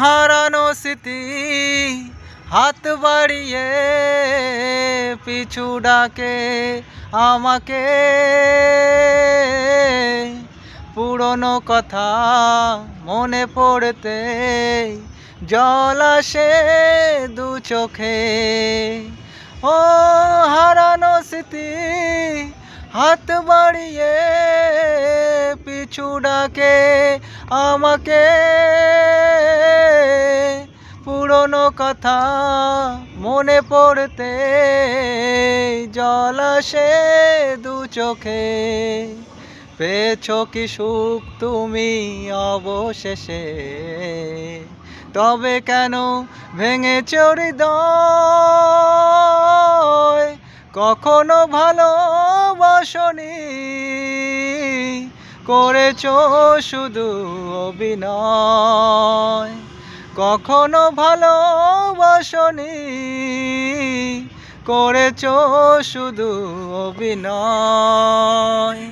হারানো স্মৃতি হাত বাড়িয়ে পিছু ডাকে আমাকে, পুরনো কথা মনে পড়তে জল আসে দু চোখে। ও হারানো স্মৃতি হাত বাড়িয়ে পিছু ডাকে আমাকে, পুরনো কথা মনে পড়তে জল আসে দু চোখে। পেয়েছো কি সুখ তুমি অবশেষে, তবে কেন ভেঙেছো হৃদয়? কখনো ভালোবাসনি, করেছো শুধু অভিনয়। কখনো ভালোবাসনি, করেছো শুধু অভিনয়।